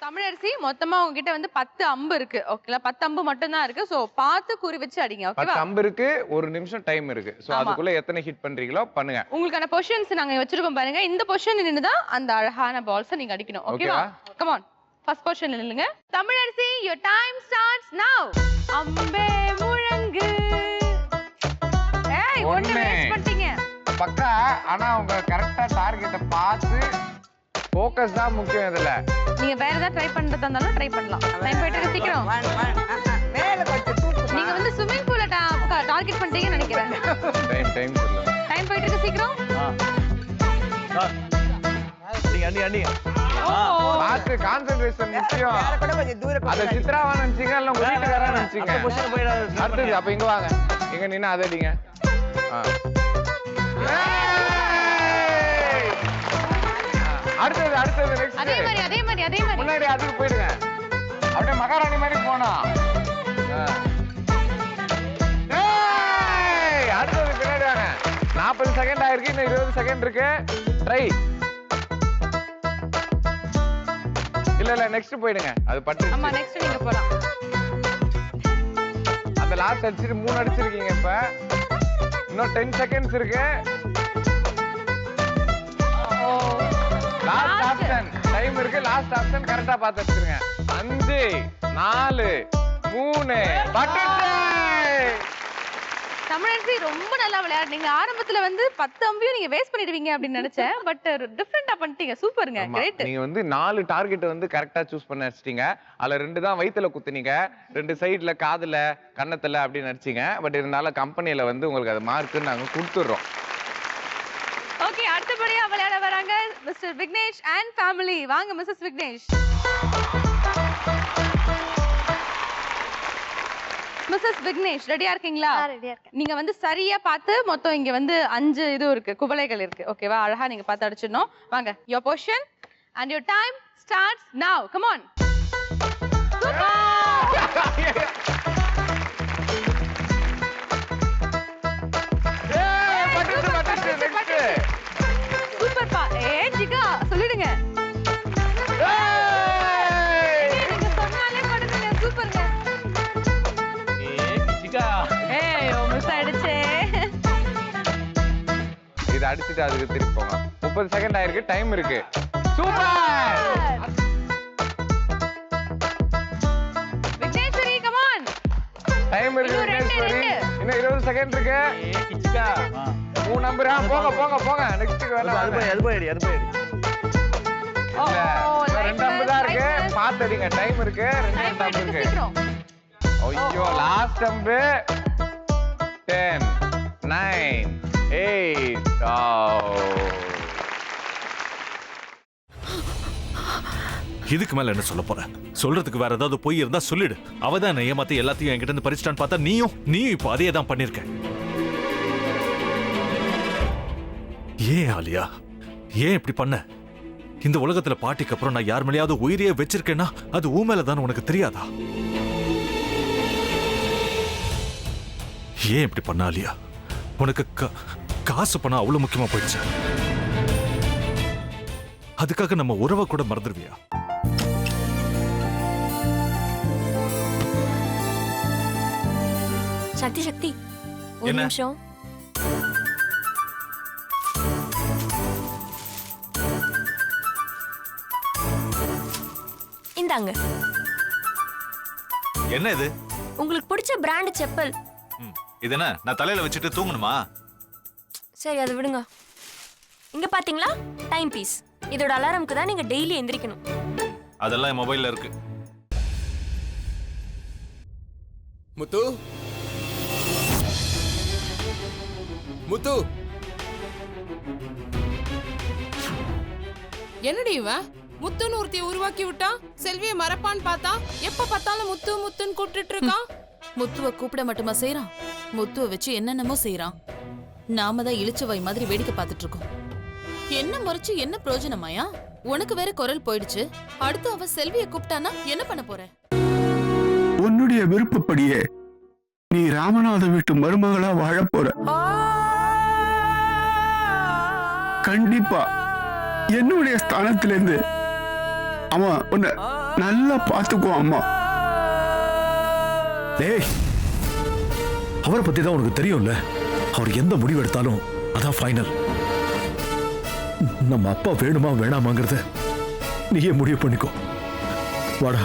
தமிழரசி மொத்தமா உங்ககிட்ட வந்து 10 அம்பு இருக்கு. ஓகேங்களா? 10 அம்பு மட்டும் தான் இருக்கு. சோ பார்த்து குறி வச்சு அடிங்க. 10 ஓகேவா? அம்பு இருக்கு. 1 நிமிஷம் டைம் இருக்கு. சோ அதுக்குள்ள எத்தனை ஹிட் பண்றீங்களோ பண்ணுங்க. உங்களுக்கான பொசிஷன்ஸ் நாங்க வச்சிருக்கோம் பாருங்க. இந்த பொசிஷன்ல நின்னு தான் அந்த அழகான பால்ஸ நீங்க அடிக்கணும். ஓகேவா? Come on. ஃபர்ஸ்ட் பொசிஷன்ல நில்லுங்க. Tamilarasi your time starts now. அம்பே முழங்கு. ஏய் ஒண்ணு வேஸ்ட் பண்ணிட்டீங்க. பக்கா ஆனா அவங்க கரெக்ட்டா டார்கெட்ட பார்த்து ஃபோக்கஸ் தான் முக்கியம் இதுல. நீங்க வேற ஏதாவது ட்ரை பண்றதா இருந்தாலும் ட்ரை பண்ணலாம். டைம் போயிட்டு இருக்கு சீக்கிரம். மேல கொஞ்சம் தூக்கு. நீங்க வந்து ஸ்விமிங் பூல டார்கெட் பண்ணிட்டீங்கன்னு நினைக்கிறேன். டைம் சொல்லுங்க. டைம் போயிட்டு இருக்கு சீக்கிரம். அடி பார்த்து கான்சென்ட்ரேஷன் முக்கியம். வேற கூட கொஞ்சம் தூரம் அத சித்ராவா நினைச்சீங்க இல்ல உங்க வீட்டுக்காரா நினைச்சீங்க? அடுத்தது அப்ப இங்க வாங்க. இங்க நின்னு அத அடிங்க. அடுத்தது நெக்ஸ்ட். அதே மாதிரி முன்னாடி அதுக்கு போயிடுங்க. அப்படியே மகாராணி மாதிரி போணும். அடுத்தது பின்னாடி வாங்க. 40 செகண்ட் ஆயிருக்கு. இன்னும் 20 செகண்ட் இருக்கு. ட்ரை. இல்ல நெக்ஸ்ட் போயிடுங்க. அது பட்டு. ஆமா நெக்ஸ்ட் நீங்க போலாம். அந்த லாஸ்ட் அடிச்சிட்டு 3 அடிச்சிருக்கீங்க இப்ப. இன்னும் 10 செகண்ட்ஸ் இருக்கு. லாஸ்ட் ஆப்ஷன் டைம் இருக்கு. லாஸ்ட் ஆப்ஷன் கரெக்ட்டா பார்த்து வச்சிருங்க. 5 4 3 பட்டுச்சு. தமிழரசி ரொம்ப நல்லா விளையாடுனீங்க. ஆரம்பத்துல வந்து 10 அம்பையும் நீங்க வேஸ்ட் பண்ணிடுவீங்க அப்படின்னு நினைச்சேன். பட் டிஃபரெண்டா பண்ணிட்டீங்க. சூப்பருங்க. கிரேட். நீங்க வந்து 4 டார்கெட் வந்து கரெக்ட்டா சூஸ் பண்ணி அடிச்சிட்டீங்க. அதுல 2 தான் வயித்துல குத்துனீங்க. 2 சைடுல காதுல கன்னத்துல அப்படி நடிச்சீங்க. பட் இருந்தாலும் கம்பெனில வந்து உங்களுக்கு அது மார்க் நாங்க கொடுத்துறோம். ஓகே அடுத்தபடியா விளையாட வராங்க மிஸ்டர் விக்னேஷ் அண்ட் ஃபேமிலி. வாங்க மிஸ்ஸஸ் விக்னேஷ். மிஸ்ஸஸ் விக்னேஷ் ரெடியா இருக்கீங்களா? ரெடியா இருக்கேன். நீங்க வந்து சரியா பார்த்து மொத்தம் இங்க வந்து 5 இது இருக்கு குவளைகள் இருக்கு. ஓகேவா? அழகா நீங்க பார்த்து அடிச்சிடணும். வாங்க. your position and your time starts now. come on. Super பா. ஜிகா சொல்லிடுங்க. நீங்க சொன்னாலே பண்ணுங்க. சூப்பர்ங்க. மிஸ் ஆயிடுச்சே. இது அடிச்சிட்டு அதுக்கு திருப்பி போங்க. 30 செகண்ட் ஆயிருக்கு. டைம் இருக்கு. Super. Vigneshwari come on. Time இருக்கு. விக்னேஸ்வரி இன்னும் 20 செகண்ட் இருக்கு. கிச்சிகா 3 நம்பர். போங்க நெக்ஸ்ட்க்கு வேணா. அது போய் அடி. இல்ல 2 நம்பர் தான் இருக்கு. பாத்து அடிங்க. டைம் இருக்கு. 2 நம்பர் இருக்கு. சீக்கிரம். ஐயோ லாஸ்ட் நம்பர் 10 9 8 இதுக்கு மேல என்ன சொல்ல போற? சொல்றதுக்கு வேற ஏதாவது போய் இருந்தா சொல்லிடு. அவதான் ஏமாத்தி எல்லாத்தையும் என்கிட்ட இருந்து பறிச்சிட்டான்னு பார்த்தா நீயும் இப்ப அதே தான் பண்ணிருக்க. ஏன் ஆலியா ஏன் இப்படி பண்ண? இந்த உலகத்துல பாட்டிக்கு அப்புறம் நான் யார் மேலேயாவது உயிரையே வச்சிருக்கேன்னா அது ஊ மேலதான் உனக்கு தெரியாதா? ஏன் இப்படி பண்ண ஆலியா? உனக்கு காசு பணம் அவ்வளவு முக்கியமா போயிடுச்சு. அதுக்காக நம்ம உறவை கூட மறந்துடுவியா? சக்தி ஒரு நிமிஷம். இந்தாங்க. என்ன இது? உங்களுக்கு பிடிச்ச பிராண்ட் செப்பல். இது என்ன நான் தலையில வச்சுட்டு தூங்கணுமா? சரி அதை விடுங்க. இங்க பாத்தீங்களா டைம் பீஸ். இதோட அலாரம்க்கு தான் நீங்க டெய்லி எந்திரிக்கணும். அதெல்லாம் என் மொபைல்ல இருக்கு. முத்து என்னடி இவன் முத்துன்னு ஒருத்தைய உருவாக்கி விட்டான். செல்வியை மறப்பான்னு பார்த்தா எப்ப பார்த்தாலும் முத்துன்னு கூப்பிட்டு இருக்கான். முத்துவை கூப்பிட மட்டுமா செய்யறான், முத்துவை வச்சு என்னென்னமோ செய்யறான். நாம தான் இழிச்சவாய் மாதிரி வேடிக்கை பார்த்துட்டு இருக்கோம். என்ன முறைச்சு என்ன பிரயோஜனமாயா? உனக்கு வேற குரல் போயிடுச்சு. அடுத்து அவ செல்வியை கூப்பிட்டானா என்ன பண்ண போற? உன்னுடைய விருப்பப்படியே நீ ராமநாத வீட்டு மருமகளா வாழ போற. கண்டிப்பா என்னுடைய ஸ்தானத்திலிருந்து அவன் உன்னை நல்லா பார்த்துக்கோ அம்மா. டேய், அவரை பத்தி தான் உனக்கு தெரியும்ல. அவர் எந்த முடிவு எடுத்தாலும் அதான் ஃபைனல். நம்ம அப்பா வேணுமா வேணாமாங்கிறத நீயே முடிவு பண்ணிக்கோ. வாடா.